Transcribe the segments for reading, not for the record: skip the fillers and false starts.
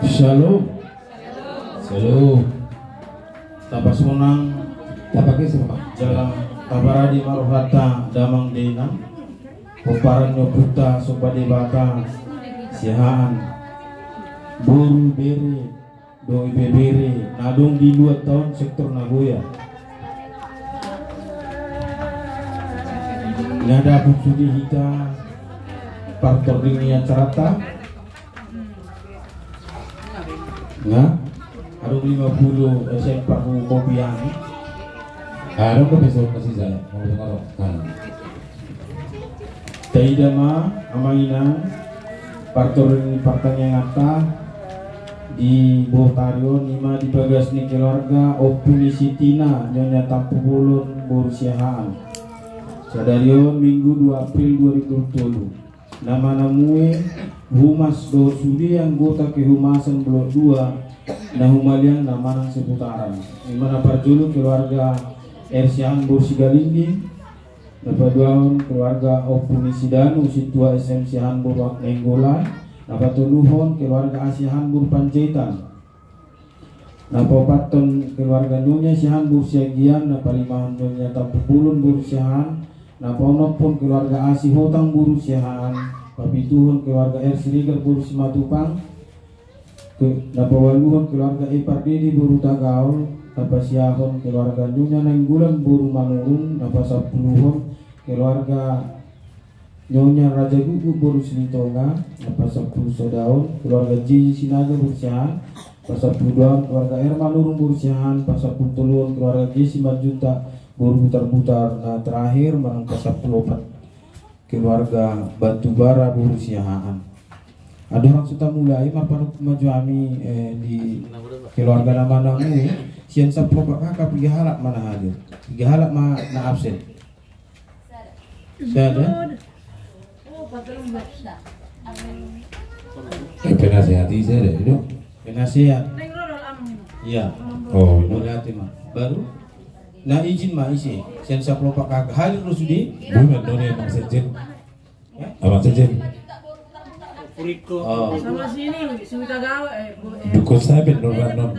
Shalom. Shalom. Tapas menang tapake semua. Jalan tabaradi maruhata damang dena. Peparan nyobuta supade bata. Sihaan. Buru bere. Doi bebere. Nadung di 2 tahun sektor Nagoya. Ngada sudi hita. Partor dunia cerata. Nah, ada 50 SMP Mobiang. Ada ke besok kasih saya mau dengar kan. Taidama amainan partor ini partanya ngata di Botario 5 di bagas ni keluarga opuni sitina nyonya tampu bulun bursiahaan. Sadarion Minggu 2 April 2020. Nama namue Humas do Sudi anggota kehumasan blok 2 nah humalian nama nang seputaran dimana parjulu keluarga Ersian Bursigalindi dapat duaun keluarga Opuni Sidanu Situa SM Sihanbur Nenggolan dapat tunuhon keluarga Asihan Bur Pancaitan napa paton keluarga Nyonya Sihanbur Siagian napa limahan Nyonya Tapupulun Bur Siahan napa onopun keluarga Asi Hotang Bur Siahan papituhun keluarga Ersiligar Bur Simatupang napa waluhun keluarga Ipardidi Buru Tagaul napa siahon keluarga Nyonya Nenggulan Buru Manurung napa sapuluhun keluarga Nyonya Raja Gugu Buru Silitonga napa 10 sodaun keluarga Jiji Sinaga Buru Siahan napa 10 daun keluarga Ermanurung Buru Siahan napa 10 telun keluarga Jisi Majuta Buru Butar-Butar nah terakhir marang napa 10 keluarga Batubara Buru Siahaan. Ada orang sudah mulai mapan maju kami di keluarga nama namu sian sapro kakak pergi halak mana hadir pergi halak mana absen saya ada Penasihati saya deh itu penasihat iya oh boleh hati mah baru nah izin mah isi sian sapro kakak hadir terus di bukan doni emang sejen abang sejen oh sama sini sudah gawe dukun saya ben non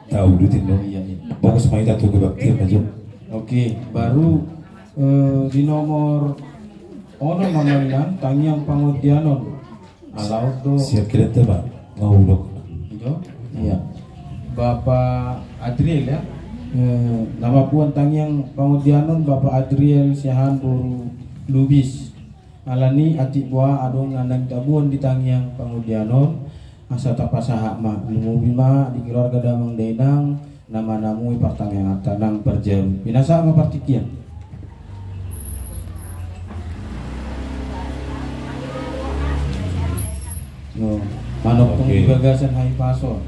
tahu dutin non iya iya bagus main tuh ke bakti maju oke baru di nomor ono mamainan tangyang pangutianon alau tuh siap kira tebak mau dok itu iya Bapak Adriel ya nama puan tangyang pangutianon Bapak Adriel Siahan Buru Lubis alani atik buah adong nandang tabuan di tangyang pangutianon asa tapasaha ma lumubima di keluarga damang denang nama namui partang tanang perjaru binasa sama partikian no manok Oke. penggagasan hai paso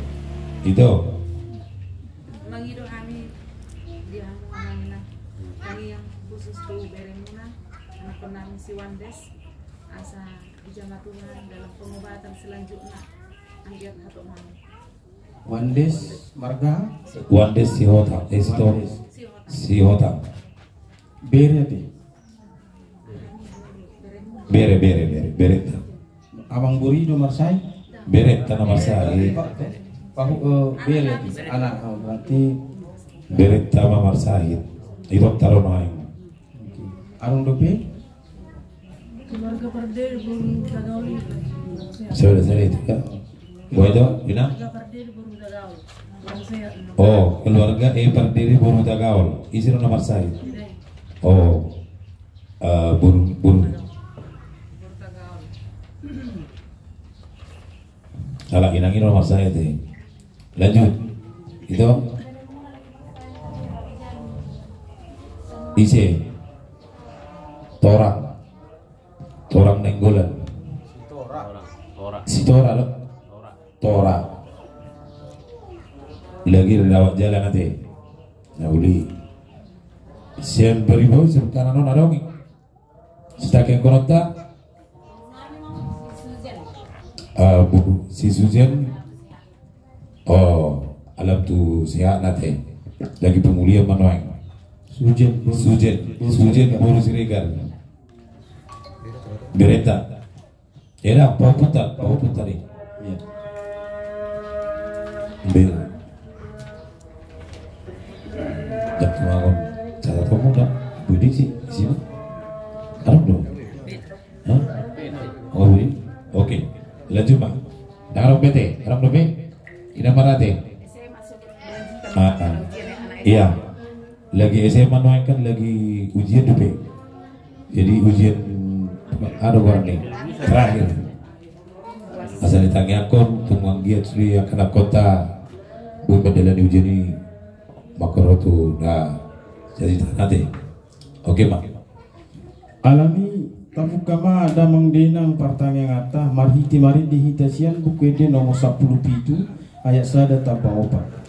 itu mangido kami di Amangina kami yang khusus tuh beremuna anak penami si Wandes asa ijamah Tuhan dalam pengobatan selanjutnya anggiat hatok mami Wandes marga Wandes si hota Wandes. si hota bere ti bere abang buri do marsai bere tanah marsai pahu bere ti anak berarti bere tanah marsai itu taruh naik arung dope keluarga Pardede Buru Dagauli saya itu kan boleh dong bina keluarga Pardede Buru Dagauli yang saya oh keluarga Pardede Buru Tagaul isi nomor saya oh buru Buru Dagauli salah inangin nomor saya teh lanjut itu isi torang Nenggolan si tora lo tora lagi lewat jalan nanti nah uli sian beribau sekarang non ada ngi setakin konota bu si Sujan oh alam tu sehat nanti lagi pemulihan manuang Sujen Buru Siregar Bereta era Pau putar nih iya Bil. Jak tuangon cara kamu dah budi sih di sini. Arab dong. Hah? Oh budi. Oke. Lanjut Pak. Arab bete, Arab dobe. Ina marate. Iya. Lagi SMA kan lagi ujian dobe. Jadi ujian ada orang nih terakhir. Asal ditanya akun tunggang giat suri akan kota buat mendalan ujian ini makrotu nah jadi nanti. Oke Mak. Alami tafukama ada mengdenang partangnya ngata marhiti mari dihitasian buku ede nomor 10 itu ayat sada tambah opat.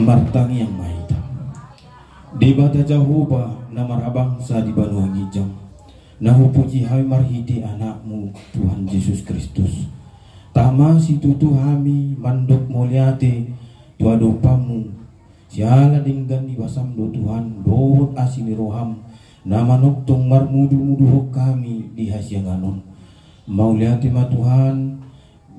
Martang yang maita di bata jahuba nama bangsa di Banua Ngijang nahu puji hai marhiti anakmu Tuhan Yesus Kristus tama si tutu hami mandok muliate tua dopamu siala dinggan di wasam do Tuhan dot asini roham nama noktong marmudu-mudu kami di hasyanganon mauliate ma Tuhan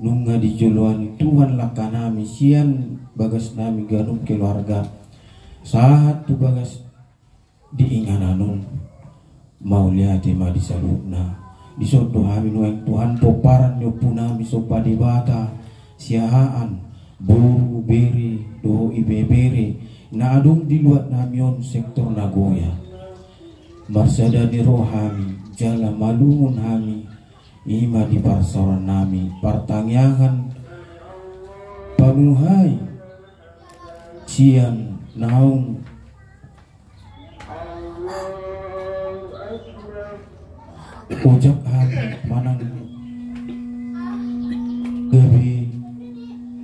nunga di joloan Tuhan lakanami sian bagas nami ganum keluarga saat tu bagas diingananon mau lihat ma di salutna di sodo hami nueng Tuhan poparan yo punami sopa di bata siahaan buru beri do ibebere na adung di luat namion sektor Nagoya marsada di rohami jala malungun hami ima di parsoran nami partangyangan pamuhai sian naung ojak hati manang gawe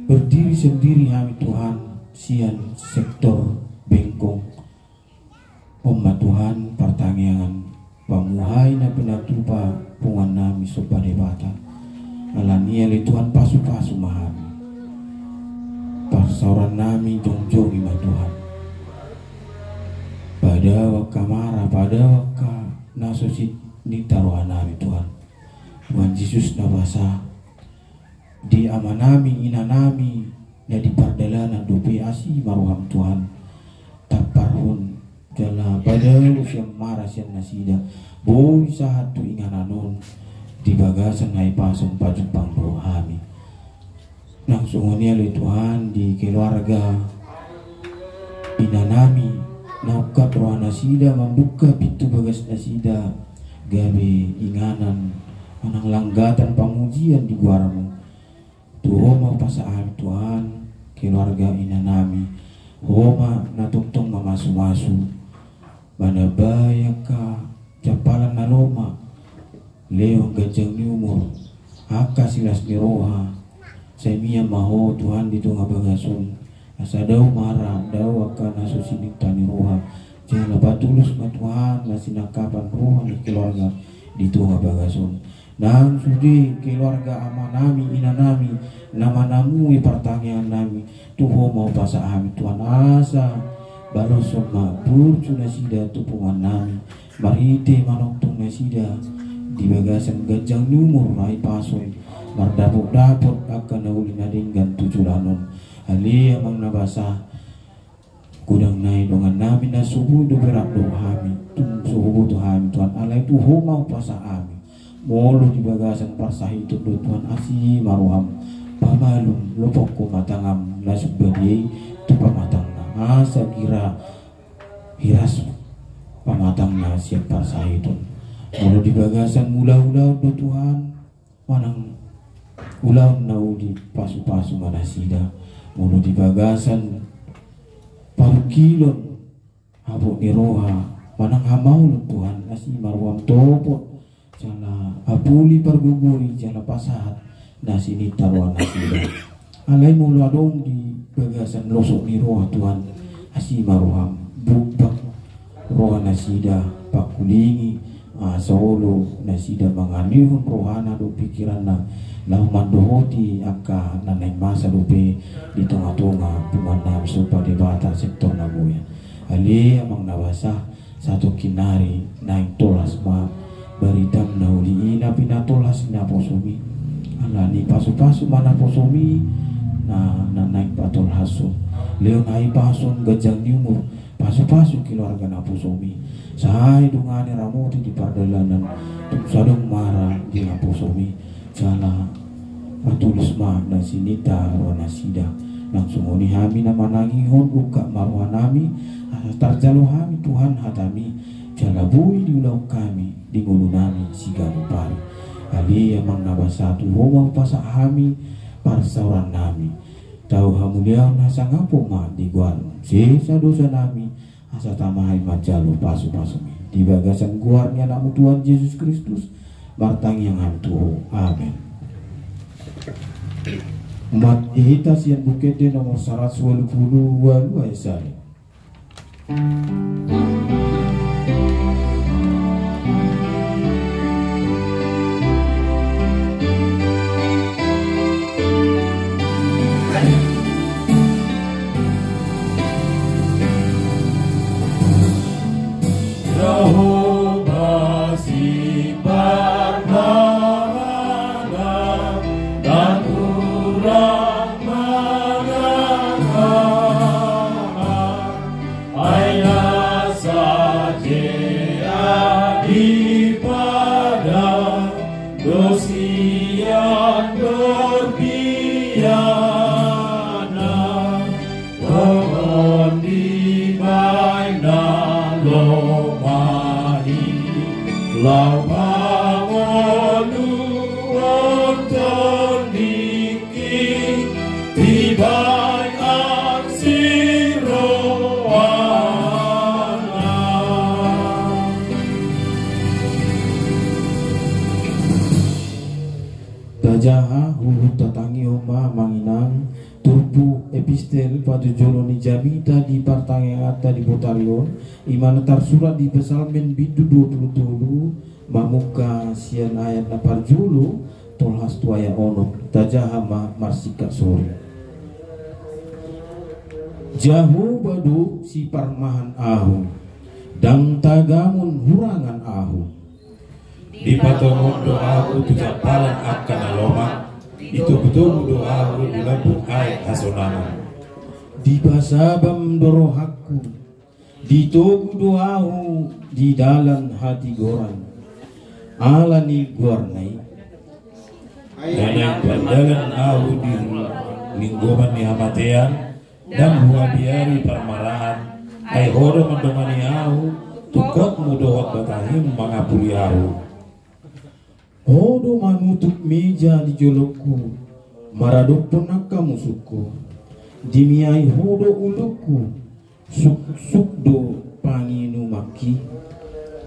berdiri sendiri kami Tuhan sian sektor bengkong Oma Tuhan pertangyangan pamuhai na penatupa pungan nami sopa debata alania le Tuhan pasu-pasu mahami parsoran nami jong-jong ima Tuhan pada wakamara pada waka nasosit ni taruhan nami Tuhan Tuhan Yesus nabasa di amanami ina nami na di pardalanan dupi asi maruham Tuhan taparhun jala pada usiam marah sian nasida boy sahat tu ingananon di bagasan hai pasong pajupang rohami langsung le Tuhan di keluarga inanami naukat roh nasida membuka pintu bagas nasida gabe inganan manang langgatan pamujian di guaramu tuhoma pasaan Tuhan keluarga inanami homa natungtong mamasu-masu bana bayaka capalan naloma leo gajang ni umur aka silas ni roha semia maho Tuhan di tunga bagasun asa daw marah daw akan asusinik tani roha jangan lepas tulus ma Tuhan lasinakapan roha ni keluarga di tunga bagasun dan sudi keluarga amanami inanami nama namui pertanyaan nami tuho mau pasa ami Tuhan asa baroso mabur nasida tupungan nami marite manoktung nasida di bagasan gajang numur rai pasoy mardapot-dapot akan nauli nadinggan tujulanun ali amang nabasa kudang nai dongan nami na subuh do berak do hami tung subuh do hami Tuhan alai tuho mau pasa ami molo di bagasan parsahi do Tuhan asi maruham pamalum lopok ko matangam lasuk badiyai tu pamatangna asa kira hiras pamatangna siap parsahi itu molo di bagasan ulau-ulau do Tuhan manang ulau nau di pasu-pasu manasida molo di bagasan parukilon habuk ni roha manang hamau lo Tuhan asi maruham topot jala apuli perguguri jala pasahat nasi ni taruhan nasida alai mulu adong di bagasan losok ni roha Tuhan asi maruham bubak roha nasida pakulingi solo nasida mangalihun rohana do pikiran na lau mandohoti aka nanay masa dope di tengah-tengah pumanam supa debata sektor nabuya ali amang nabasa satu kinari naik tolas ma baritam nauli ina pinatolas na posumi ala ni pasu-pasu mana posumi na naik patol haso leo nai pason gajang ni umur pasu-pasu keluarga na posumi sahai dungane ramuti di pardalanan tuk sadong marah di na posumi jala patulis ma na sinita wana sida nang sumuni hami na manangihon uka marwa nami tarjalo hami Tuhan hatami jalabui di ulau kami di ngulu nami sigamu pari ali amang nabasatu homang pasa hami parsauran nami tahu hamuliau nasa ngapo ma di guarno sisa dosa nami asa tamahai majalo pasu-pasumi di bagasan guarnya namu Tuhan Yesus Kristus bartang yang hamtuho amin. Mat ihitas yang bukit di nomor 120 walu ayasari Jaha hulu tatangi oma manginang turpu epistel pada joloni jamita di partangengata di Botarion imana tarsurat di Pesalmen bidu 27 mamuka sian ayat napar julu tolhas tuaya onok tajaha marsika sore jahu badu si parmahan ahu dan tagamun hurangan ahu di patomon doaku tujapalan akan aloma itu betul doaku di lambung air asonama di basabam dorohaku di togu doaku di dalam hati goran alani gornai dan yang berjalan aku di lingkungan ni amatean dan buah biari permarahan ai horo mendomani au tukot mudohot batahim mangapuli au hodo manutuk meja di joloku maradopon naka musuku dimiai hodo uluku suk do panginu maki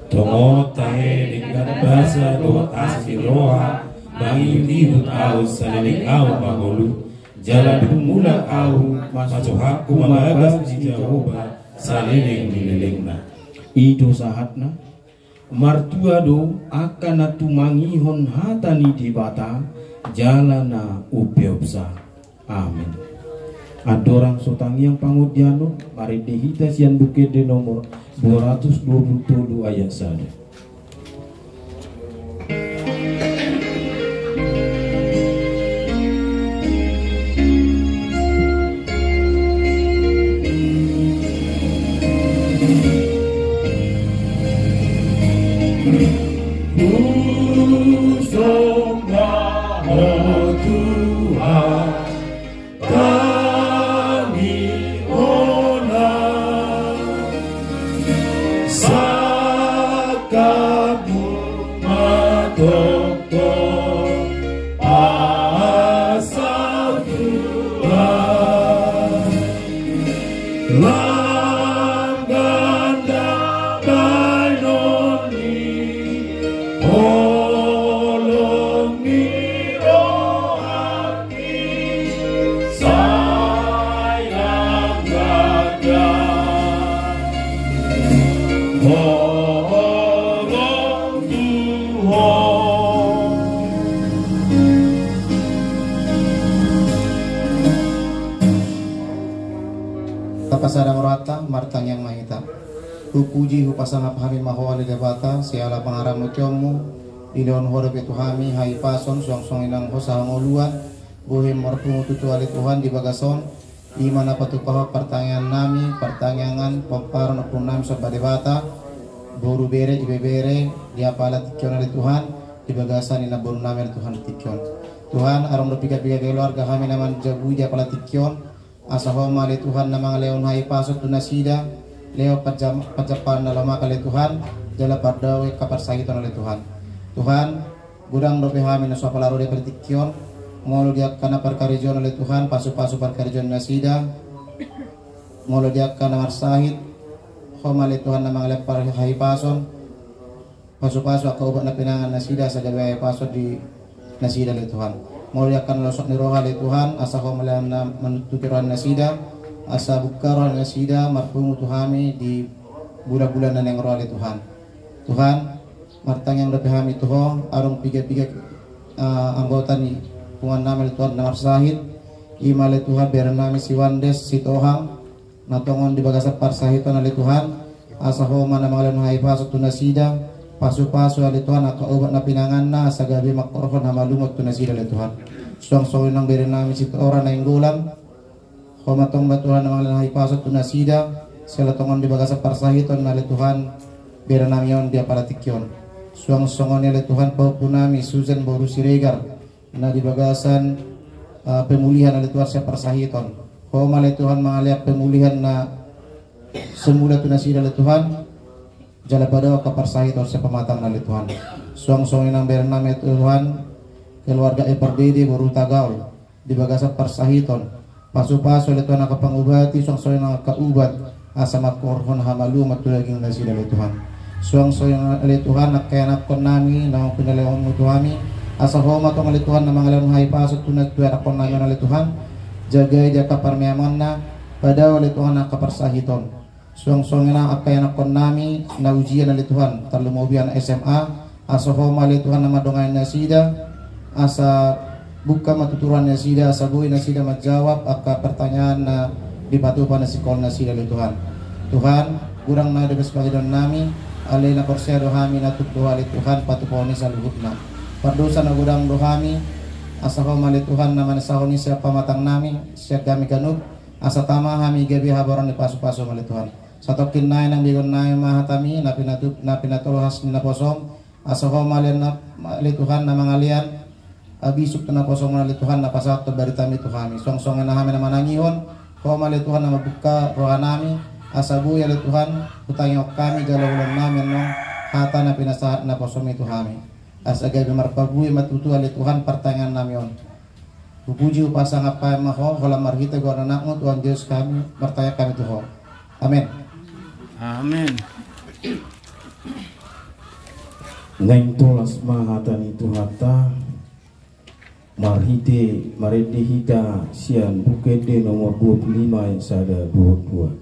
tongo tahe dengan bahasa doa asli roha bangi dihut au saliling au magolu jalan mula au masuk hakku mamagas di jahoba saliling dililingna ido sahatna martua do akan atu mangihon hatani di bata jalana upeopsa amin adorang sotangi yang pangudiano mari dehita sian bukit di nomor 227 ayat 1. Tapasarang rata martang yang mahita hupuji hupasangap hami maho ali debata siala pangaram mucomu ilon horop itu hami hai pason song inang hosa ngoluan bohem marpungu tutu ali Tuhan di bagason di mana patupaha pertanyaan nami pertanyaan pamparan nami sobat debata boru bere ibebere di apala tikyon ali Tuhan di bagasan ina boru nami ali Tuhan tikyon Tuhan arom dopika-pika keluarga kami naman jabu di apala tikyon asahoma le Tuhan na mga leon hai pasot tunasida leo pajapan na lama kali Tuhan jala pardawe kaparsahiton oleh Tuhan Tuhan gudang dope hami na swapalaro de pertikyon molo dia kana perkarijon oleh Tuhan pasu-pasu perkarijon nasida molo dia kana marsahid homa le Tuhan na mga lepar hai pason pasu-pasu akaubat na pinangan nasida sa gawe pasot di nasida le Tuhan muliakan losok ni roha li Tuhan asa ko malam na menutukiran nasida asa bukaran nasida marfumu tuhami di bulan-bulan yang roha li Tuhan Tuhan martang yang lebih hami tuho arung piga-piga anggota ni Tuhan nama li Tuhan namar sahid ima li Tuhan biar nami si Wandes si Tohang natongon di bagasat parsahiton li Tuhan asa ko mana malam hai pasok tunasida pasu-pasu ali Tuhan aka obat na pinangan na sa gabi makorhon na malungot to na sila ali Tuhan suang-suang nang beri namin si orang na inggulang humatong batuhan na mga lahay pasot to na sida sila tongon di baga sa parsahiton na ali Tuhan beri namin yon dia para tikyon suang-suangon ali Tuhan paupo namin Susan Boru Siregar na di bagasan pemulihan ali Tuhan sa parsahiton humal ali Tuhan mga liap pemulihan na semula to na sila ali Tuhan jala pada kaparsahiton sa pamatang na Tuhan suang-suangin ang beran namin Tuhan keluarga Epardede Boru Tagaol di bagasat parsahiton pasu-pasu li Tuhan nakapangubati suang-suangin ang kaubat asa matkorhon hamalu matulaging na sila li Tuhan suang-suangin li Tuhan nakayanap kon nami na pinalawang mo Tuhami asa homatong li Tuhan na mga lanhay pasot tunat tuyan akon namin na li Tuhan jagay jaka parmiaman na padaw li Tuhan nakaparsahiton suang-suangin ang akayan akon nami na ujian na li Tuhan talumobian na SMA asa homa li Tuhan na madungayan na sida asa buka matuturan na sida asa buhay na sida majawab aka pertanyaan na dipatupan na sikol na sida li Tuhan Tuhan gurang na debes pagidon nami alay na korsyado hami na tutduha li Tuhan patuponi sa luhut na pardosa na gurang dohami asa homa li Tuhan na manasahon ni siya pamatang nami siya kami ganug asa tama hami gabi habaran ni paso-paso mali Tuhan sa tokin na ng bigon na mahatami na pinatulohas ni naposom asa ko malian na lituhan na mga lian abisok na naposom na lituhan na pasat to baritami to kami song-song na kami na manangihon Koma le Tuhan nama buka rohanami asabu ya le Tuhan utangyo kami galaulan namin no hata na pinasahat na posomi Tuhami asagay marpabuhi matutu le Tuhan pertanyaan namin puji upasang apa maho kolam marhita gua anakmu Tuhan Yesus kami bertanya kami Tuhan amin Amin. Neng tolas mahatan itu hata marhite marede hita sian bukede nomor 25 yang sada 22.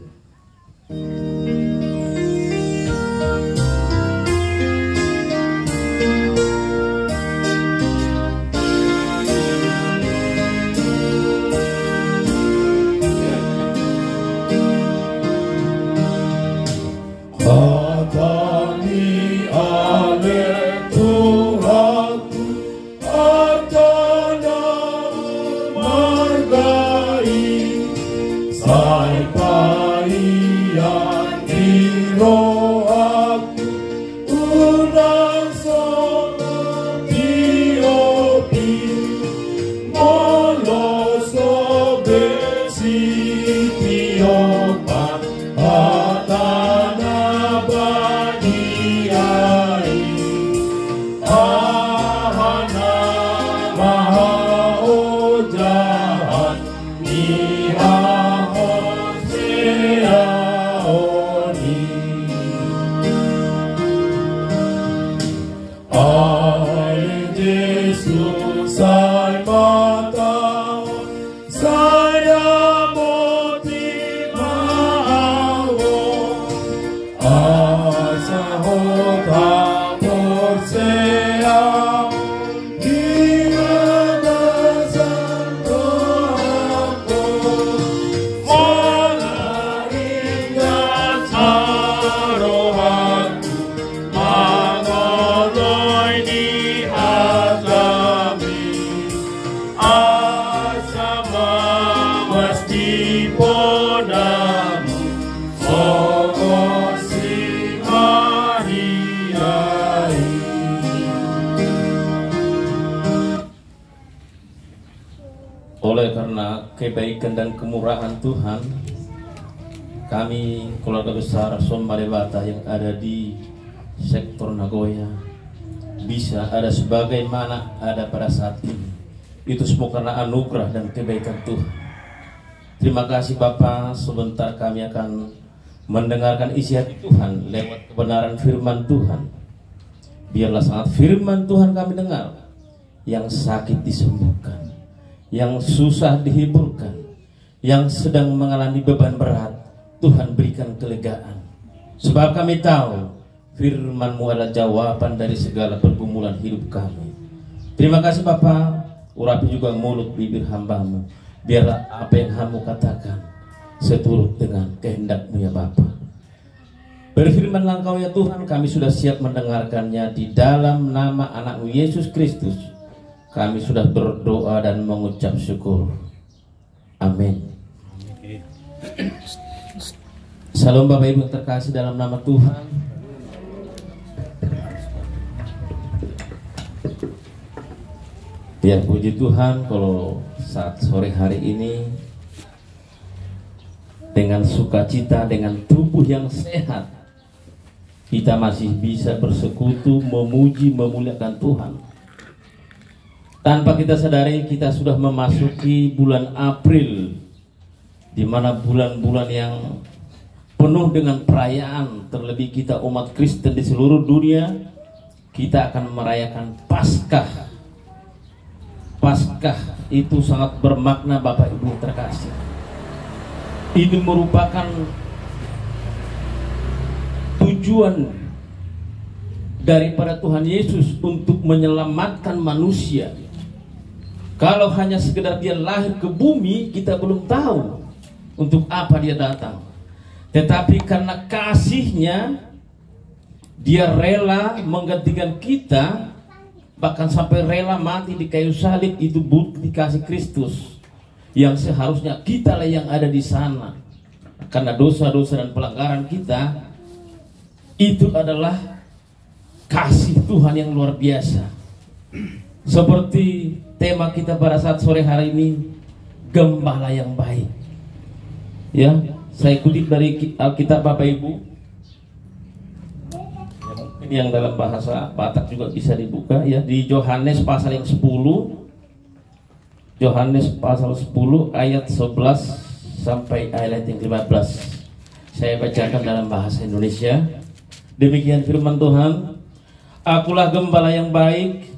Oleh karena kebaikan dan kemurahan Tuhan, kami keluarga besar Sombalewata yang ada di sektor Nagoya bisa ada sebagaimana ada pada saat ini. Itu semua karena anugerah dan kebaikan Tuhan. Terima kasih Bapak. Sebentar kami akan mendengarkan isi hati Tuhan lewat kebenaran firman Tuhan. Biarlah sangat firman Tuhan kami dengar. Yang sakit disembuhkan, yang susah dihiburkan, yang sedang mengalami beban berat, Tuhan berikan kelegaan. Sebab kami tahu firman-Mu adalah jawaban dari segala pergumulan hidup kami. Terima kasih Bapa. Urapi juga mulut bibir hamba-Mu. Biarlah apa yang Hamba katakan seturut dengan kehendak-Mu ya Bapa. Berfirmanlah Engkau ya Tuhan, kami sudah siap mendengarkannya. Di dalam nama anak-Mu Yesus Kristus kami sudah berdoa dan mengucap syukur. Amin. Salam Bapak Ibu yang terkasih dalam nama Tuhan. Ya puji Tuhan kalau saat sore hari ini dengan sukacita, dengan tubuh yang sehat, kita masih bisa bersekutu, memuji, memuliakan Tuhan. Tanpa kita sadari kita sudah memasuki bulan April, di mana bulan-bulan yang penuh dengan perayaan. Terlebih kita umat Kristen di seluruh dunia, kita akan merayakan Paskah. Paskah itu sangat bermakna Bapak Ibu terkasih. Itu merupakan tujuan daripada Tuhan Yesus untuk menyelamatkan manusia. Kalau hanya sekedar dia lahir ke bumi, kita belum tahu untuk apa dia datang. Tetapi karena kasihnya, dia rela menggantikan kita, bahkan sampai rela mati di kayu salib. Itu bukti kasih Kristus yang seharusnya kita lah yang ada di sana. Karena dosa-dosa dan pelanggaran kita, itu adalah kasih Tuhan yang luar biasa. Seperti tema kita pada saat sore hari ini, gembala yang baik. Ya, saya kutip dari Alkitab Bapak Ibu. Yang dalam bahasa Batak juga bisa dibuka ya, di Yohanes pasal yang 10. Yohanes pasal 10 ayat 11 sampai ayat yang 15. Saya bacakan dalam bahasa Indonesia. Demikian firman Tuhan. Akulah gembala yang baik.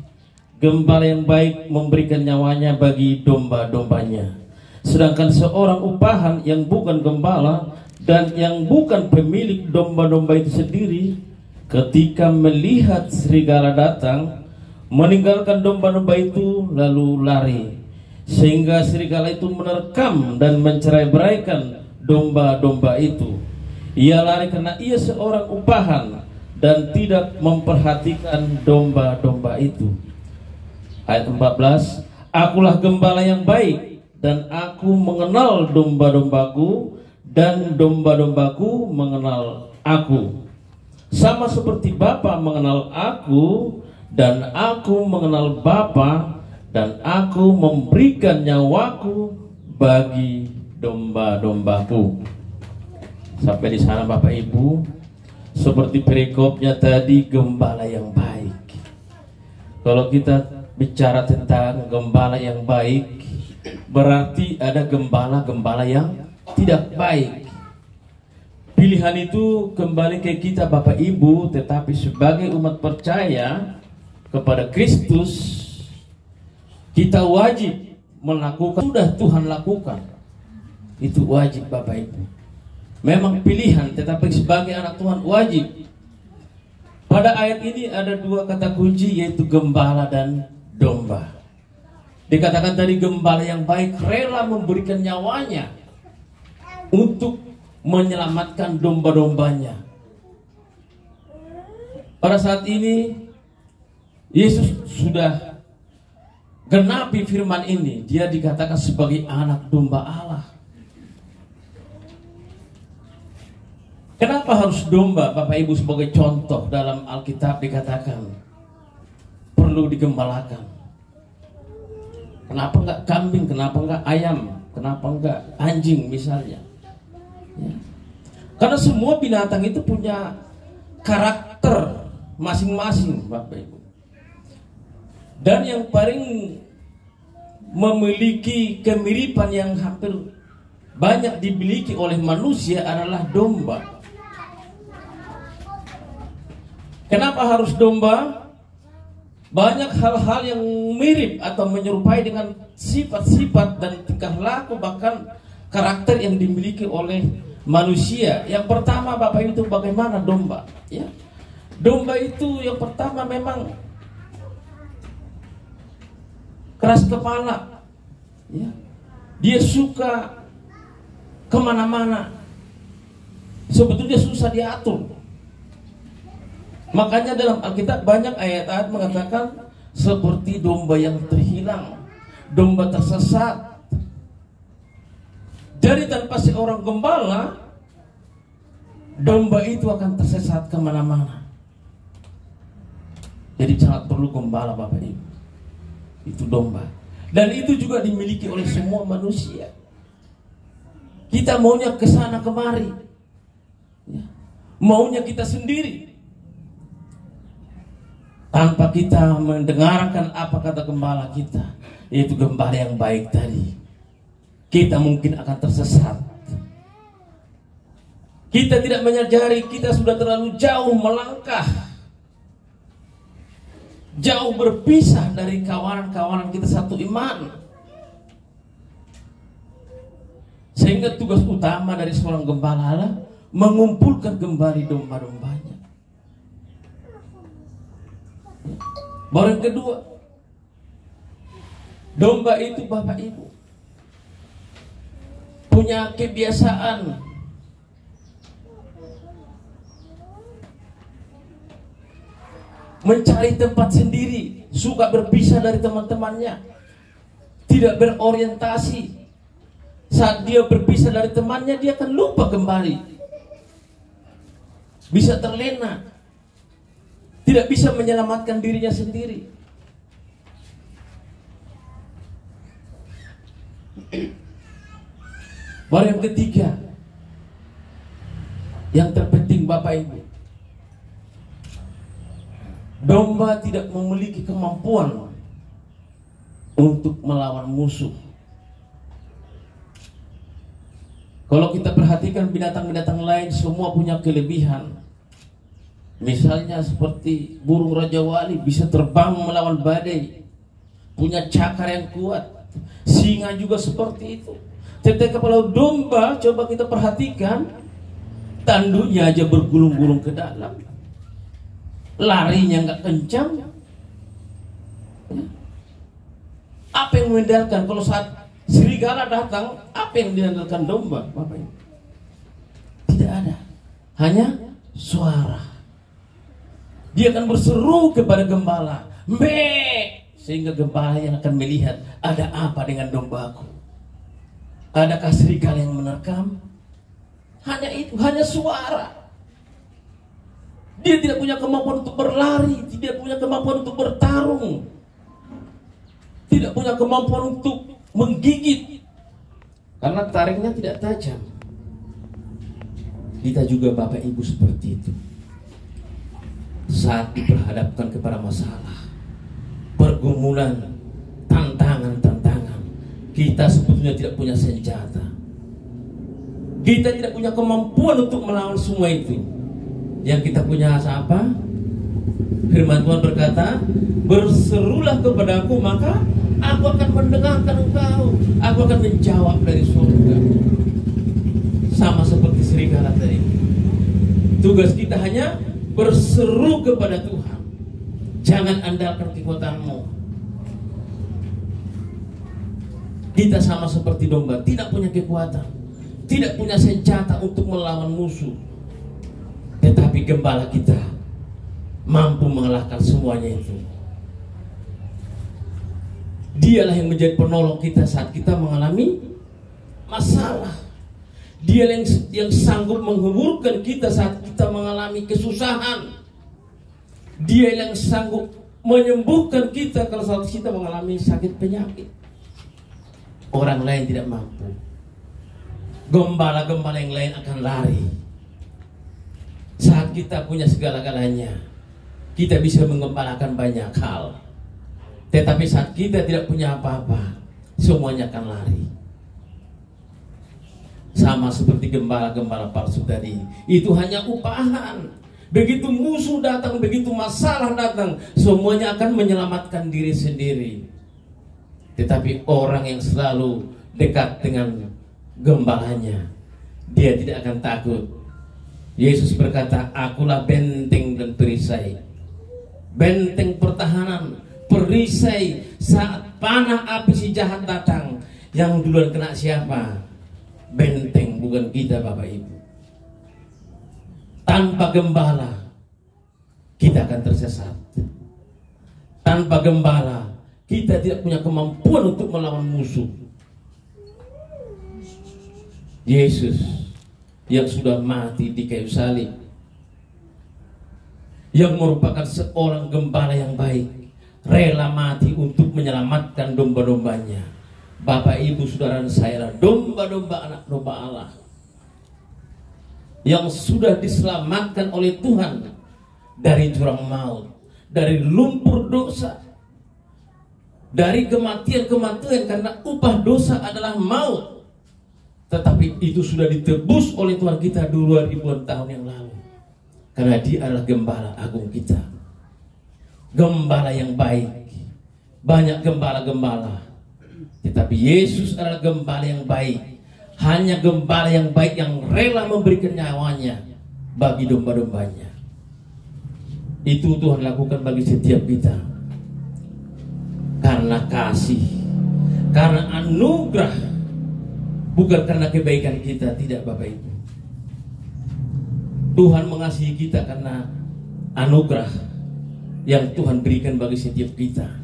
Gembala yang baik memberikan nyawanya bagi domba-dombanya. Sedangkan seorang upahan yang bukan gembala dan yang bukan pemilik domba-domba itu sendiri, ketika melihat serigala datang, meninggalkan domba-domba itu lalu lari, sehingga serigala itu menerkam dan mencerai-beraikan domba-domba itu. Ia lari karena ia seorang upahan dan tidak memperhatikan domba-domba itu. Ayat 14, akulah gembala yang baik dan aku mengenal domba-dombaku dan domba-dombaku mengenal aku. Sama seperti Bapa mengenal aku dan aku mengenal Bapa, dan aku memberikan nyawaku bagi domba-dombaku. Sampai di sana Bapak Ibu, seperti perikopnya tadi, gembala yang baik. Kalau kita bicara tentang gembala yang baik, berarti ada gembala-gembala yang tidak baik. Pilihan itu kembali ke kita Bapak Ibu, tetapi sebagai umat percaya kepada Kristus, kita wajib melakukan sudah Tuhan lakukan. Itu wajib Bapak Ibu. Memang pilihan, tetapi sebagai anak Tuhan wajib. Pada ayat ini ada dua kata kunci, yaitu gembala dan domba. Dikatakan tadi gembala yang baik rela memberikan nyawanya untuk menyelamatkan domba-dombanya. Pada saat ini Yesus sudah genapi firman ini. Dia dikatakan sebagai anak domba Allah. Kenapa harus domba Bapak Ibu? Sebagai contoh dalam Alkitab dikatakan perlu digembalakan. Kenapa enggak kambing? Kenapa enggak ayam? Kenapa enggak anjing misalnya? Ya. Karena semua binatang itu punya karakter masing-masing Bapak Ibu. Dan yang paling memiliki kemiripan yang hampir banyak dimiliki oleh manusia adalah domba. Kenapa harus domba? Banyak hal-hal yang mirip atau menyerupai dengan sifat-sifat dan tingkah laku, bahkan karakter yang dimiliki oleh manusia. Yang pertama Bapak Ibu, itu bagaimana domba? Ya, domba itu yang pertama memang keras kepala. Ya, dia suka kemana-mana. Sebetulnya susah diatur. Makanya dalam Alkitab banyak ayat-ayat mengatakan seperti domba yang terhilang, domba tersesat. Jadi tanpa seorang gembala, domba itu akan tersesat kemana-mana. Jadi sangat perlu gembala Bapak Ibu. Itu domba. Dan itu juga dimiliki oleh semua manusia. Kita maunya ke sana kemari, ya, maunya kita sendiri, tanpa kita mendengarkan apa kata gembala kita, yaitu gembala yang baik tadi. Kita mungkin akan tersesat. Kita tidak menyadari kita sudah terlalu jauh melangkah, jauh berpisah dari kawanan-kawanan kita satu iman. Sehingga tugas utama dari seorang gembala adalah mengumpulkan kembali domba-dombanya. Baru yang kedua, domba itu Bapak Ibu punya kebiasaan mencari tempat sendiri, suka berpisah dari teman-temannya, tidak berorientasi. Saat dia berpisah dari temannya, dia akan lupa kembali, bisa terlena, tidak bisa menyelamatkan dirinya sendiri. Baru yang ketiga, yang terpenting Bapak Ibu, domba tidak memiliki kemampuan untuk melawan musuh. Kalau kita perhatikan binatang-binatang lain semua punya kelebihan. Misalnya seperti burung Raja Wali bisa terbang melawan badai, punya cakar yang kuat. Singa juga seperti itu. Tetapi kalau domba, coba kita perhatikan, tanduknya aja bergulung-gulung ke dalam, larinya nggak kencang. Apa yang mengandalkan kalau saat serigala datang? Apa yang diandalkan domba, Bapak Ibu? Tidak ada, hanya suara. Dia akan berseru kepada gembala, "Mbe!" Sehingga gembala yang akan melihat ada apa dengan dombaku. Adakah serigala yang menerkam? Hanya itu, hanya suara. Dia tidak punya kemampuan untuk berlari, tidak punya kemampuan untuk bertarung, tidak punya kemampuan untuk menggigit, karena tariknya tidak tajam. Kita juga Bapak Ibu seperti itu. Saat diperhadapkan kepada masalah, pergumulan, tantangan, kita sebetulnya tidak punya senjata. Kita tidak punya kemampuan untuk melawan semua itu. Yang kita punya apa? Firman Tuhan berkata, "Berserulah kepadaku, maka aku akan mendengarkan engkau. Aku akan menjawab dari surga." Sama seperti serigala tadi. Tugas kita hanya berseru kepada Tuhan. Jangan andalkan kekuatanmu. Kita sama seperti domba, tidak punya kekuatan, tidak punya senjata untuk melawan musuh. Tetapi gembala kita mampu mengalahkan semuanya itu. Dialah yang menjadi penolong kita saat kita mengalami masalah. Dia yang sanggup menghiburkan kita saat kita mengalami kesusahan. Dia yang sanggup menyembuhkan kita kalau saat kita mengalami sakit penyakit. Orang lain tidak mampu. Gembala-gembala yang lain akan lari. Saat kita punya segala-galanya, kita bisa mengembalakan banyak hal. Tetapi saat kita tidak punya apa-apa, semuanya akan lari. Sama seperti gembala-gembala palsu tadi. Itu hanya upahan. Begitu musuh datang, begitu masalah datang, semuanya akan menyelamatkan diri sendiri. Tetapi orang yang selalu dekat dengan gembalanya, dia tidak akan takut. Yesus berkata, "Akulah benteng dan perisai." Benteng pertahanan, perisai saat panah api si jahat datang. Yang duluan kena siapa? Benteng, bukan kita Bapak Ibu. Tanpa gembala kita akan tersesat. Tanpa gembala kita tidak punya kemampuan untuk melawan musuh. Yesus yang sudah mati di kayu salib, yang merupakan seorang gembala yang baik, rela mati untuk menyelamatkan domba-dombanya. Bapak Ibu saudara saya, domba-domba anak domba Allah yang sudah diselamatkan oleh Tuhan dari jurang maut, dari lumpur dosa, dari kematian-kematian, karena upah dosa adalah maut. Tetapi itu sudah ditebus oleh Tuhan kita 2000 tahun yang lalu, karena Dia adalah gembala agung kita, gembala yang baik. Banyak gembala-gembala, tetapi Yesus adalah gembala yang baik. Hanya gembala yang baik yang rela memberikan nyawanya bagi domba-dombanya. Itu Tuhan lakukan bagi setiap kita. Karena kasih, karena anugerah, bukan karena kebaikan kita. Tidak Bapak Ibu. Tuhan mengasihi kita karena anugerah yang Tuhan berikan bagi setiap kita.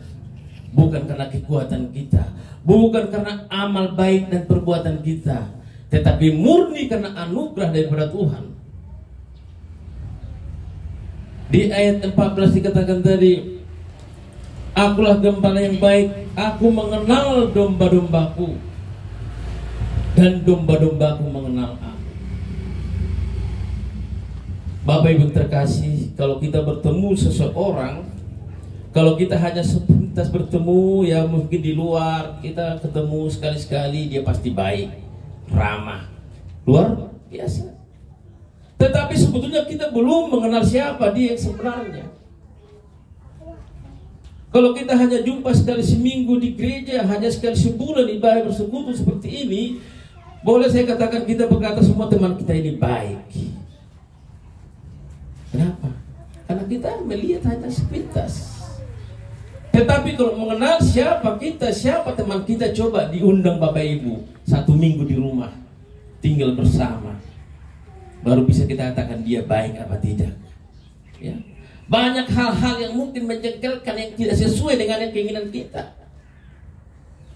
Bukan karena kekuatan kita, bukan karena amal baik dan perbuatan kita, tetapi murni karena anugerah daripada Tuhan. Di ayat 14 dikatakan tadi, "Akulah gembala yang baik, aku mengenal domba-dombaku." dan domba-dombaku mengenal aku. Bapak Ibu terkasih, kalau kita bertemu seseorang, kalau kita hanya sepintas bertemu, ya mungkin di luar kita ketemu sekali-sekali, dia pasti baik, ramah, luar biasa. Tetapi sebetulnya kita belum mengenal siapa dia yang sebenarnya. Kalau kita hanya jumpa sekali seminggu di gereja, hanya sekali sebulan ibadah bersekutu seperti ini, boleh saya katakan kita berkata semua teman kita ini baik. Kenapa? Karena kita melihat hanya sepintas. Tetapi kalau mengenal siapa kita, siapa teman kita, coba diundang Bapak Ibu 1 minggu di rumah, tinggal bersama, baru bisa kita katakan dia baik apa tidak. Ya. Banyak hal-hal yang mungkin menjengkelkan, yang tidak sesuai dengan yang keinginan kita,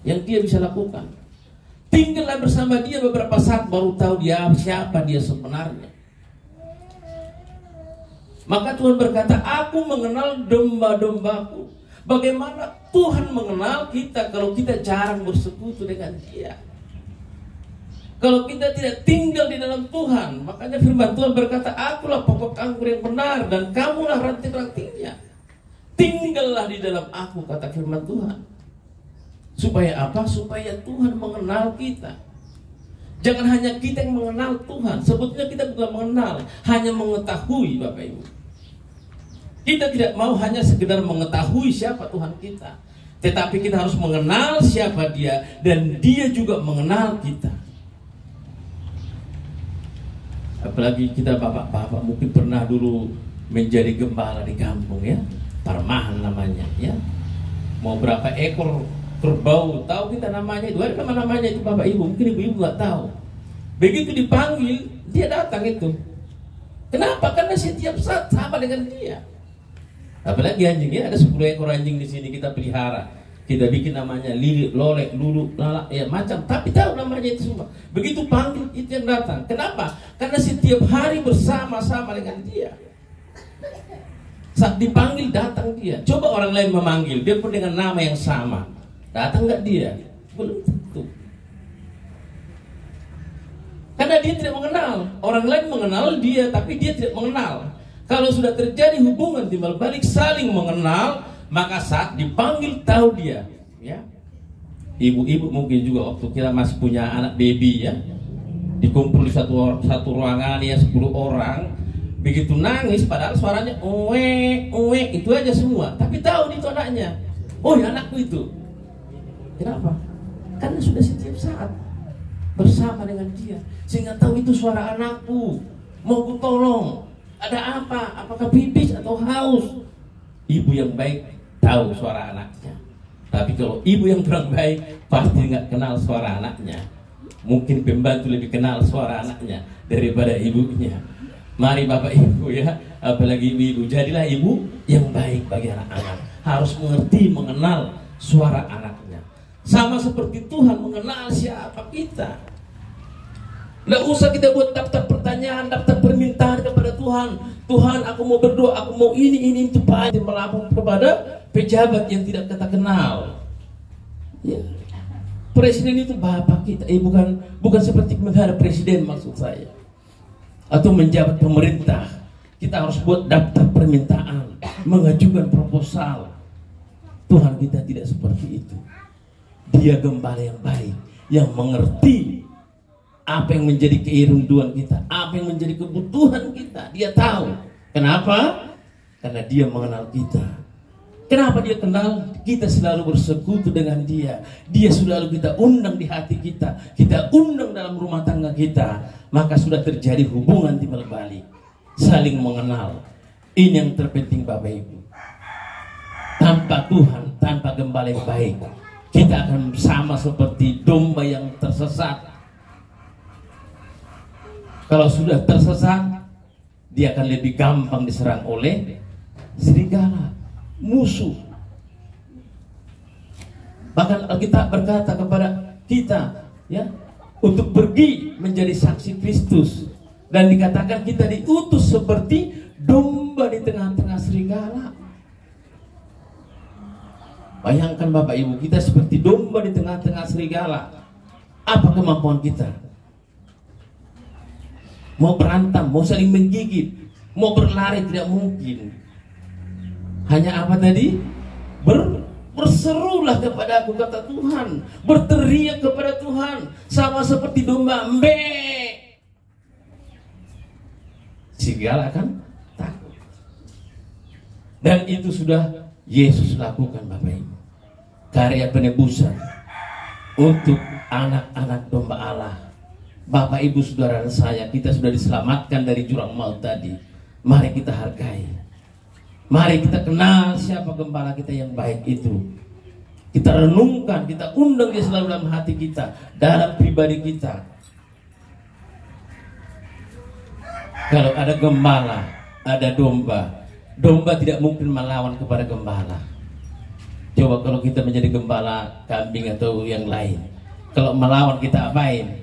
yang dia bisa lakukan. Tinggallah bersama dia beberapa saat, baru tahu dia siapa dia sebenarnya. Maka Tuhan berkata, aku mengenal domba-dombaku. Bagaimana Tuhan mengenal kita kalau kita jarang bersekutu dengan dia? Kalau kita tidak tinggal di dalam Tuhan. Makanya firman Tuhan berkata, akulah pokok anggur yang benar dan kamulah ranting-rantingnya. Tinggallah di dalam aku, kata firman Tuhan. Supaya apa? Supaya Tuhan mengenal kita. Jangan hanya kita yang mengenal Tuhan. Sebetulnya kita bukan mengenal, hanya mengetahui, Bapak Ibu. Kita tidak mau hanya sekedar mengetahui siapa Tuhan kita, tetapi kita harus mengenal siapa dia, dan dia juga mengenal kita. Apalagi kita bapak-bapak mungkin pernah dulu menjadi gembala di kampung, ya, Parmahan namanya, ya. Mau berapa ekor kerbau, tahu kita namanya itu? Ada namanya itu Bapak Ibu, mungkin ibu-ibu nggak tahu. Begitu dipanggil, dia datang itu. Kenapa? Karena setiap saat sama dengan dia. Apalagi anjing, ya, ada 10 ekor anjing di sini kita pelihara. Kita bikin namanya Lili, Lolek, Lulu, Lala, ya macam. Tapi tahu namanya itu semua. Begitu panggil itu yang datang. Kenapa? Karena setiap hari bersama-sama dengan dia. Saat dipanggil datang dia. Coba orang lain memanggil, dia pun dengan nama yang sama. Datang nggak dia? Belum tentu. Karena dia tidak mengenal. Orang lain mengenal dia, tapi dia tidak mengenal. Kalau sudah terjadi hubungan timbal balik saling mengenal, maka saat dipanggil tahu dia, ya. Ibu-ibu mungkin juga waktu kita masih punya anak baby, ya, dikumpul di satu ruangan, ya, 10 orang, begitu nangis padahal suaranya uwe itu aja semua, tapi tahu itu anaknya. Oh ya, anakku itu. Kenapa? Karena sudah setiap saat bersama dengan dia, sehingga tahu itu suara anakku, mau ku tolong, ada apa? Apakah pipis atau haus? Ibu yang baik tahu suara anaknya. Tapi kalau ibu yang kurang baik, pasti nggak kenal suara anaknya. Mungkin pembantu lebih kenal suara anaknya daripada ibunya. Mari Bapak Ibu, ya, apalagi ibu-ibu, jadilah ibu yang baik bagi anak-anak. Harus mengerti, mengenal suara anaknya. Sama seperti Tuhan mengenal siapa kita. Nggak usah kita buat daftar pertanyaan, daftar permintaan kepada Tuhan. Tuhan, aku mau berdoa, aku mau ini itu, Pak. Melapor kepada pejabat yang tidak kita kenal. Ya. Presiden itu bapak kita, bukan seperti menghadap presiden maksud saya. Atau menjabat pemerintah. Kita harus buat daftar permintaan, mengajukan proposal. Tuhan kita tidak seperti itu. Dia gembala yang baik, yang mengerti apa yang menjadi keinginan kita, apa yang menjadi kebutuhan kita. Dia tahu. Kenapa? Karena dia mengenal kita. Kenapa dia kenal? Kita selalu bersekutu dengan dia. Dia selalu kita undang di hati kita. Kita undang dalam rumah tangga kita. Maka sudah terjadi hubungan timbal balik, saling mengenal. Ini yang terpenting Bapak Ibu. Tanpa Tuhan, tanpa gembala yang baik, kita akan sama seperti domba yang tersesat. Kalau sudah tersesat, dia akan lebih gampang diserang oleh serigala, musuh. Bahkan Alkitab berkata kepada kita, ya, untuk pergi menjadi saksi Kristus, dan dikatakan kita diutus seperti domba di tengah-tengah serigala. Bayangkan Bapak Ibu, kita seperti domba di tengah-tengah serigala. Apa kemampuan kita? Mau berantem, mau saling menggigit, mau berlari tidak mungkin. Hanya apa tadi? Berserulah kepada aku, kata Tuhan. Berteriak kepada Tuhan, sama seperti domba, mbe. Serigala kan takut. Dan itu sudah Yesus lakukan, Bapak Ibu. Karya penebusan untuk anak-anak domba Allah. Bapak Ibu saudara saya, kita sudah diselamatkan dari jurang maut tadi. Mari kita hargai. Mari kita kenal siapa gembala kita yang baik itu. Kita renungkan, kita undang dia selalu dalam hati kita, dalam pribadi kita. Kalau ada gembala, ada domba. Domba tidak mungkin melawan kepada gembala. Coba kalau kita menjadi gembala kambing atau yang lain, kalau melawan kita apain?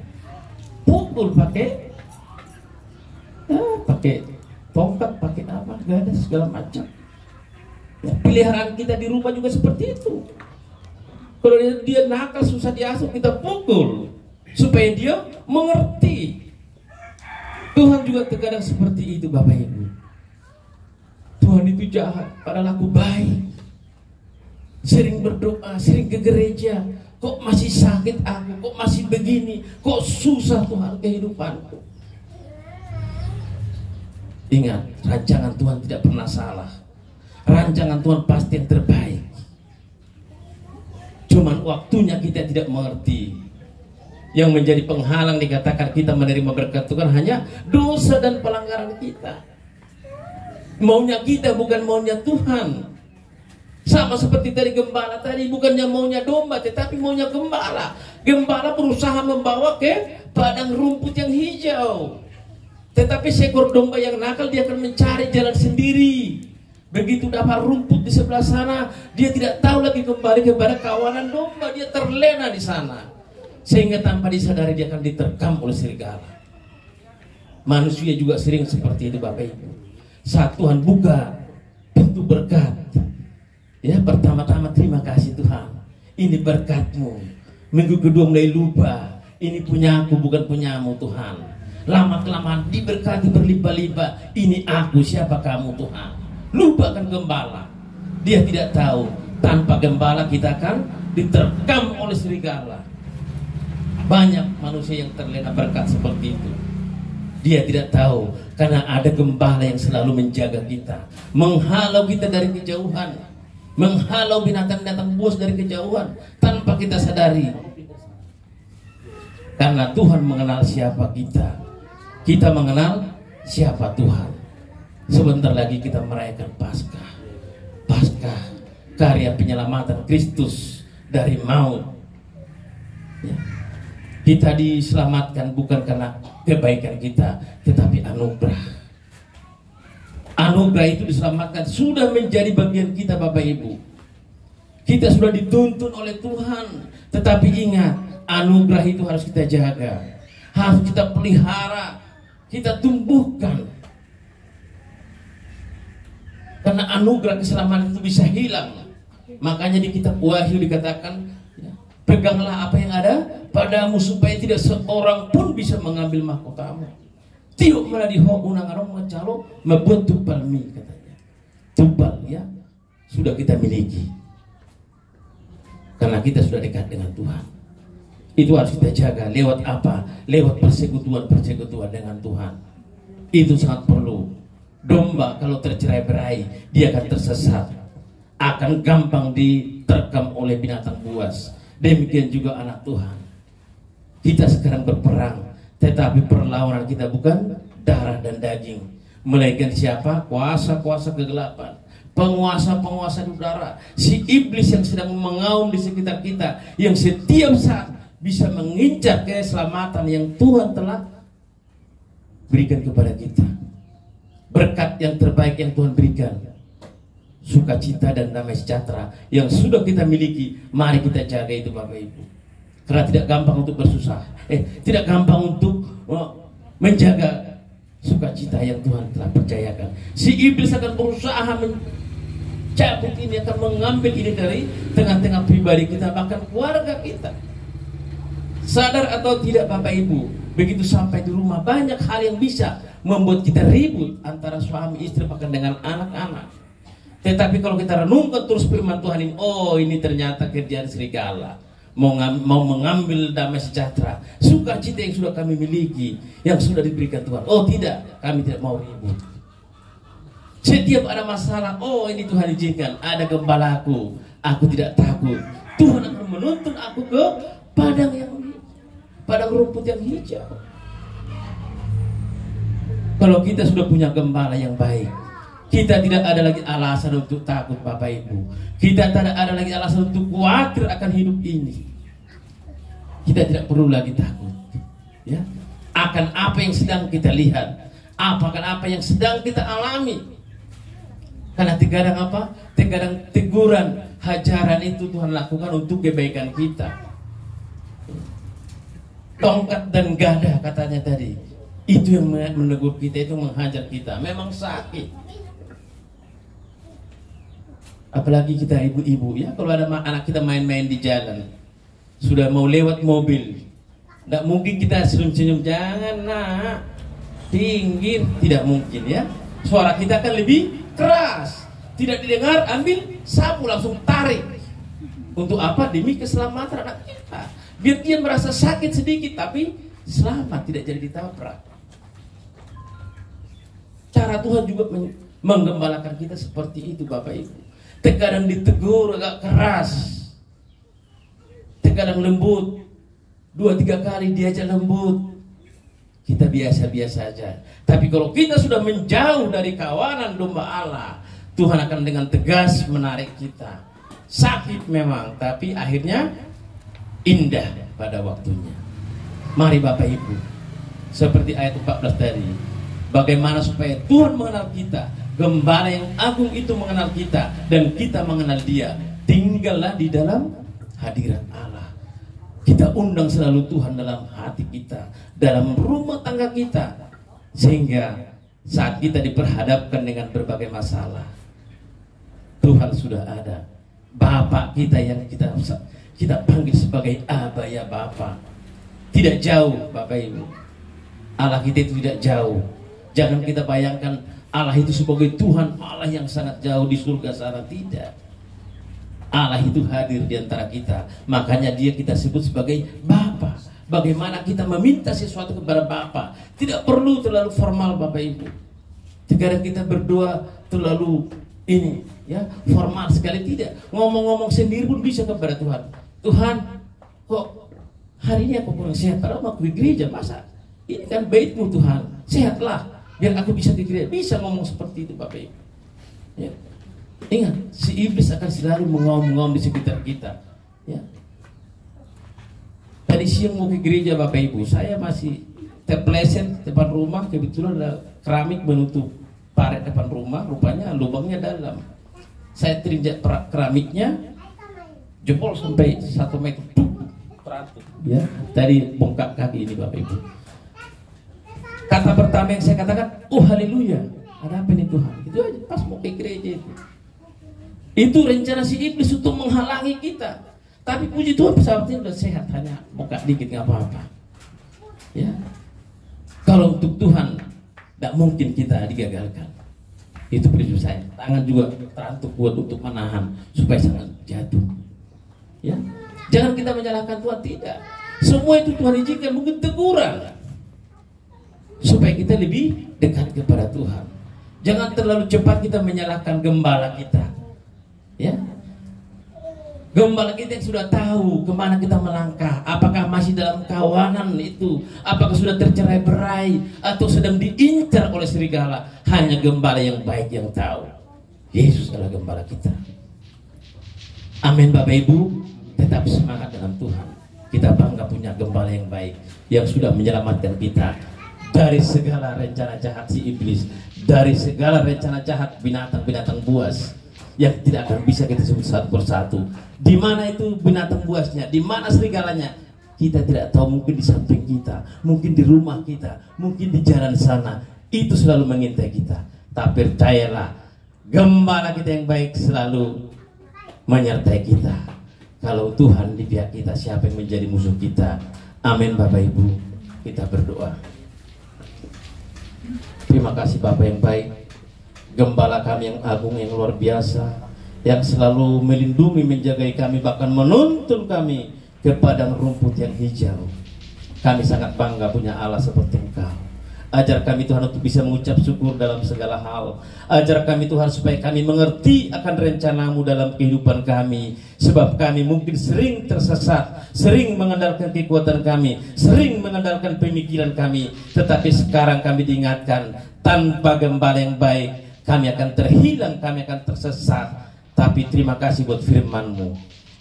Pukul pakai tongkat, pakai apa? Gak ada segala macam. Ya, peliharaan kita di rumah juga seperti itu. Kalau dia nakal, susah diasuh, kita pukul supaya dia mengerti. Tuhan juga terkadang seperti itu, Bapak Ibu. Tuhan itu jahat, padahal aku baik. Sering berdoa, sering ke gereja. Kok masih sakit aku, kok masih begini, kok susah Tuhan kehidupanku. Ingat, rancangan Tuhan tidak pernah salah. Rancangan Tuhan pasti yang terbaik. Cuman waktunya kita tidak mengerti. Yang menjadi penghalang dikatakan kita menerima berkat itu kan hanya dosa dan pelanggaran kita. Maunya kita bukan maunya Tuhan. Sama seperti dari gembala tadi, bukannya maunya domba tetapi maunya gembala. Gembala berusaha membawa ke padang rumput yang hijau. Tetapi seekor domba yang nakal dia akan mencari jalan sendiri. Begitu dapat rumput di sebelah sana, dia tidak tahu lagi kembali kepada kawanan domba, dia terlena di sana. Sehingga tanpa disadari dia akan diterkam oleh serigala. Manusia juga sering seperti itu, Bapak Ibu. Saat Tuhan buka pintu berkat, ya pertama-tama terima kasih Tuhan, ini berkat-Mu. Minggu kedua mulai lupa, ini punya aku bukan punyamu Tuhan. Lama-kelamaan diberkati berlimpah-limpah, ini aku, siapa kamu Tuhan. Lupakan gembala. Dia tidak tahu tanpa gembala kita akan diterkam oleh serigala. Banyak manusia yang terlena berkat seperti itu. Dia tidak tahu karena ada gembala yang selalu menjaga kita, menghalau kita dari kejauhan, menghalau binatang-binatang buas dari kejauhan tanpa kita sadari. Karena Tuhan mengenal siapa kita, kita mengenal siapa Tuhan. Sebentar lagi kita merayakan Paskah. Paskah, karya penyelamatan Kristus dari maut. Ya. Kita diselamatkan bukan karena kebaikan kita, tetapi anugerah. Anugerah itu diselamatkan sudah menjadi bagian kita, Bapak Ibu. Kita sudah dituntun oleh Tuhan, tetapi ingat, anugerah itu harus kita jaga, harus kita pelihara, kita tumbuhkan. Karena anugerah keselamatan itu bisa hilang. Makanya di kitab Wahyu dikatakan, ya, peganglah apa yang ada padamu supaya tidak seorang pun bisa mengambil mahkotamu. Tiuk meladi ho unang arong mencalo membuat tubal mi, katanya. Tubal, ya, sudah kita miliki. Karena kita sudah dekat dengan Tuhan. Itu harus kita jaga. Lewat apa? Lewat persekutuan dengan Tuhan. Itu sangat perlu. Domba kalau tercerai-berai, dia akan tersesat, akan gampang diterkam oleh binatang buas. Demikian juga anak Tuhan. Kita sekarang berperang, tetapi perlawanan kita bukan darah dan daging, melainkan siapa? Kuasa-kuasa kegelapan, penguasa-penguasa udara, si iblis yang sedang mengaum di sekitar kita, yang setiap saat bisa mengincar keselamatan yang Tuhan telah berikan kepada kita. Berkat yang terbaik yang Tuhan berikan, sukacita dan damai sejahtera yang sudah kita miliki, mari kita jaga itu, Bapak Ibu. Karena tidak gampang untuk bersusah, tidak gampang untuk menjaga sukacita yang Tuhan telah percayakan. Si iblis akan berusaha mencabut ini, akan mengambil ini dari tengah-tengah pribadi kita, bahkan keluarga kita. Sadar atau tidak Bapak Ibu, begitu sampai di rumah banyak hal yang bisa membuat kita ribut antara suami istri bahkan dengan anak-anak. Tetapi kalau kita renungkan terus firman Tuhan ini, oh ini ternyata kerjaan serigala, mau mengambil damai sejahtera, sukacita yang sudah kami miliki, yang sudah diberikan Tuhan. Oh tidak, kami tidak mau ribut. Setiap ada masalah, oh ini Tuhan izinkan, ada gembalaku, aku tidak takut. Tuhan akan menuntun aku ke padang rumput yang hijau. Kalau kita sudah punya gembala yang baik, kita tidak ada lagi alasan untuk takut Bapak Ibu. Kita tidak ada lagi alasan untuk khawatir akan hidup ini. Kita tidak perlu lagi takut, ya, akan apa yang sedang kita lihat, akan apa yang sedang kita alami. Karena terkadang apa? Terkadang teguran, hajaran itu Tuhan lakukan untuk kebaikan kita. Tongkat dan gada katanya tadi, itu yang menegur kita, itu menghajar kita. Memang sakit. Apalagi kita ibu-ibu, ya, kalau ada anak kita main-main di jalan, sudah mau lewat mobil, tidak mungkin kita senyum-senyum, jangan nak, pinggir, tidak mungkin, ya. Suara kita kan lebih keras, tidak didengar, ambil sapu langsung tarik. Untuk apa? Demi keselamatan anak kita. Biar dia merasa sakit sedikit tapi selamat, tidak jadi ditabrak. Cara Tuhan juga menggembalakan kita seperti itu Bapak Ibu. Terkadang ditegur agak keras, terkadang lembut, 2-3 kali diajak lembut, kita biasa-biasa aja. Tapi kalau kita sudah menjauh dari kawanan domba Allah, Tuhan akan dengan tegas menarik kita. Sakit memang, tapi akhirnya indah pada waktunya. Mari Bapak Ibu, seperti ayat 14 tadi, bagaimana supaya Tuhan mengenal kita, gembala yang agung itu mengenal kita, dan kita mengenal dia. Tinggallah di dalam hadirat Allah. Kita undang selalu Tuhan dalam hati kita, dalam rumah tangga kita, sehingga saat kita diperhadapkan dengan berbagai masalah, Tuhan sudah ada. Bapak kita yang kita panggil sebagai Aba, ya Bapa. Tidak jauh Bapak Ibu. Allah kita itu tidak jauh. Jangan kita bayangkan Allah itu sebagai Tuhan Allah yang sangat jauh di surga sana. Tidak. Allah itu hadir di antara kita. Makanya dia kita sebut sebagai Bapa. Bagaimana kita meminta sesuatu kepada Bapa, tidak perlu terlalu formal Bapak Ibu. Terkadang kita berdoa terlalu ini, ya, formal sekali. Tidak. Ngomong-ngomong sendiri pun bisa kepada Tuhan. Tuhan, kok hari ini aku kurang sehat, padahal aku di gereja, masa ini kan baitmu Tuhan, sehatlah biar aku bisa di gereja. Bisa ngomong seperti itu Bapak Ibu, ya. Ingat, si iblis akan selalu mengom-ngom di sekitar kita, ya. Tadi siang mau ke gereja Bapak Ibu, saya masih terpleset depan rumah, kebetulan ada keramik menutup paret depan rumah, rupanya lubangnya dalam. Saya terinjak keramiknya, jempol sampai 1 meter, teratur, ya, dari bongkak kaki ini Bapak Ibu. Kata pertama yang saya katakan, oh haleluya, ada apa nih Tuhan? Itu aja pas mau ke gereja itu. Itu rencana si iblis untuk menghalangi kita. Tapi puji Tuhan pesawatnya udah sehat, hanya bongkak dikit nggak apa-apa. Ya, kalau untuk Tuhan tidak mungkin kita digagalkan. Itu prinsip saya. Tangan juga terantuk kuat untuk menahan supaya jangan jatuh. Ya, jangan kita menyalahkan Tuhan, tidak. Semua itu Tuhan izinkan, mungkin teguran supaya kita lebih dekat kepada Tuhan. Jangan terlalu cepat kita menyalahkan gembala kita, ya. Gembala kita yang sudah tahu kemana kita melangkah. Apakah masih dalam kawanan itu, apakah sudah tercerai-berai, atau sedang diincar oleh serigala. Hanya gembala yang baik yang tahu. Yesus adalah gembala kita. Amin Bapak Ibu. Tetap semangat dalam Tuhan. Kita bangga punya gembala yang baik, yang sudah menyelamatkan kita dari segala rencana jahat si iblis, dari segala rencana jahat binatang-binatang buas yang tidak akan bisa kita sebut satu persatu. Di mana itu binatang buasnya, di mana serigalanya, kita tidak tahu. Mungkin di samping kita, mungkin di rumah kita, mungkin di jalan sana. Itu selalu mengintai kita. Tapi percayalah, gembala kita yang baik selalu menyertai kita. Kalau Tuhan di pihak kita, siapa yang menjadi musuh kita? Amin. Bapak Ibu, kita berdoa. Terima kasih Bapak yang baik, Gembala kami yang agung, yang luar biasa, yang selalu melindungi, menjagai kami, bahkan menuntun kami ke padang rumput yang hijau. Kami sangat bangga punya Allah seperti Engkau. Ajar kami Tuhan untuk bisa mengucap syukur dalam segala hal. Ajar kami Tuhan supaya kami mengerti akan rencana-Mu dalam kehidupan kami. Sebab kami mungkin sering tersesat, sering mengandalkan kekuatan kami, sering mengandalkan pemikiran kami. Tetapi sekarang kami diingatkan, tanpa gembala yang baik kami akan terhilang, kami akan tersesat. Tapi terima kasih buat firman-Mu,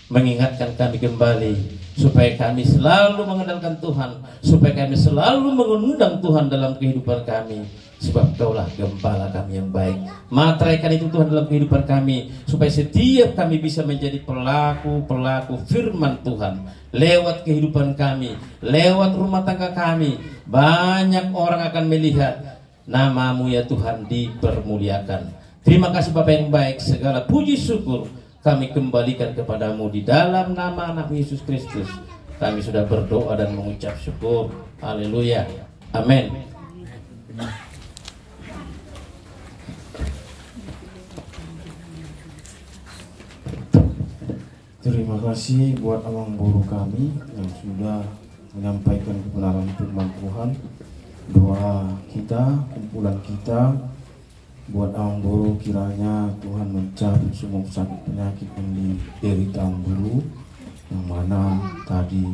mengingatkan kami kembali supaya kami selalu mengandalkan Tuhan, supaya kami selalu mengundang Tuhan dalam kehidupan kami, sebab Kaulah Gembala kami yang baik. Materaikan itu Tuhan dalam kehidupan kami, supaya setiap kami bisa menjadi pelaku-pelaku firman Tuhan lewat kehidupan kami, lewat rumah tangga kami. Banyak orang akan melihat nama-Mu ya Tuhan dipermuliakan. Terima kasih Bapa yang baik, segala puji syukur kami kembalikan kepadamu di dalam nama anak Yesus Kristus. Kami sudah berdoa dan mengucap syukur. Haleluya. Amin. Terima kasih buat abang guru kami yang sudah menyampaikan kebenaran firman Tuhan. Doa kita, kumpulan kita, buat abang guru, kiranya Tuhan mencabut semua sakit penyakit yang diderita abang guru, yang mana tadi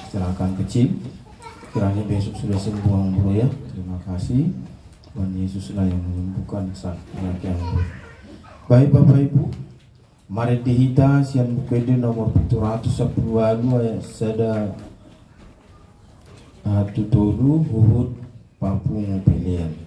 kecelakaan kecil. Kiranya besok sudah sembuh abang guru ya. Terima kasih. Tuhan Yesuslah yang menyembuhkan sakit penyakit abang guru. Baik Bapak Ibu, mari dihita sian bukede nomor 710 ayat sada tutulu Huhud Papung pilihan.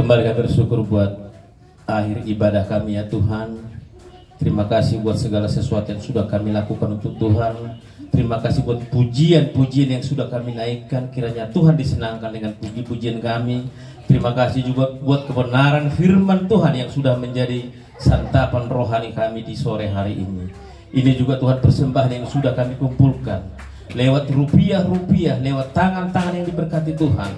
Kembali kami bersyukur buat akhir ibadah kami ya Tuhan. Terima kasih buat segala sesuatu yang sudah kami lakukan untuk Tuhan. Terima kasih buat pujian-pujian yang sudah kami naikkan. Kiranya Tuhan disenangkan dengan puji-pujian kami. Terima kasih juga buat kebenaran firman Tuhan yang sudah menjadi santapan rohani kami di sore hari ini. Ini juga Tuhan persembahan yang sudah kami kumpulkan lewat rupiah-rupiah, lewat tangan-tangan yang diberkati Tuhan.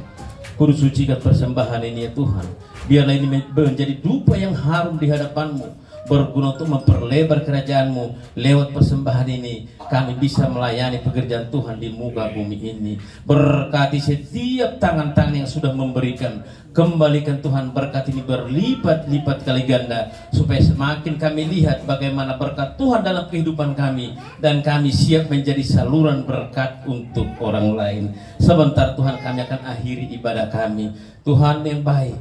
Kudus sucikan persembahan ini ya Tuhan. Biarlah ini menjadi dupa yang harum di hadapan-Mu, berguna untuk memperlebar kerajaan-Mu. Lewat persembahan ini kami bisa melayani pekerjaan Tuhan di muka bumi ini. Berkati setiap tangan-tangan yang sudah memberikan. Kembalikan Tuhan berkat ini berlipat-lipat kali ganda, supaya semakin kami lihat bagaimana berkat Tuhan dalam kehidupan kami, dan kami siap menjadi saluran berkat untuk orang lain. Sebentar Tuhan, kami akan akhiri ibadah kami. Tuhan yang baik,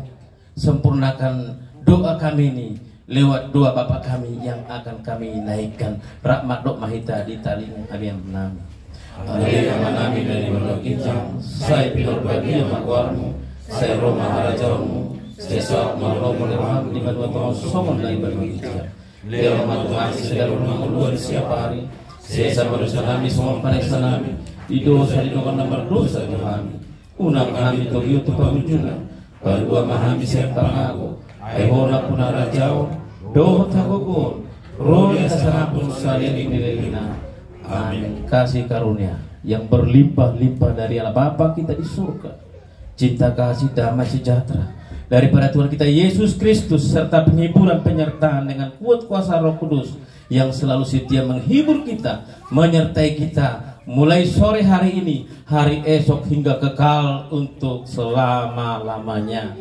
sempurnakan doa kami ini lewat doa Bapa kami yang akan kami naikkan. Rahmat dok mahita di tali abian nami. Alia manami dari berdoa saya pilih bagi yang makwarmu, saya Roma harajamu, saya sok maromo lewat di bawah tong somon dari berdoa. Lewat Tuhan segala rumah luar siapa hari, saya sama dosa kami semua pareksa nami, di dosa di nomor dosa kami. Unang kami togyo tu pagujuna, berdua mahami serta aku. Ayhola punara jauh, doh tagogon, roda sarapun salin dirina. Amin. Kasih karunia yang berlimpah-limpah dari Allah Bapa kita di surga, cinta kasih damai sejahtera daripada Tuhan kita Yesus Kristus, serta penghiburan penyertaan dengan kuat kuasa Roh Kudus yang selalu setia menghibur kita, menyertai kita mulai sore hari ini, hari esok hingga kekal untuk selama-lamanya.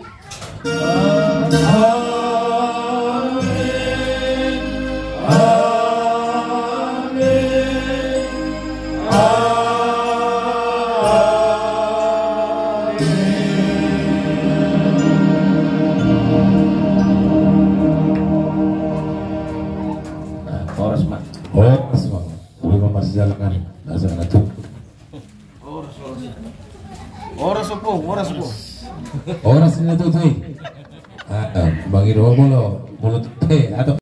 Oras na to, Bang Iro, mulut teh atau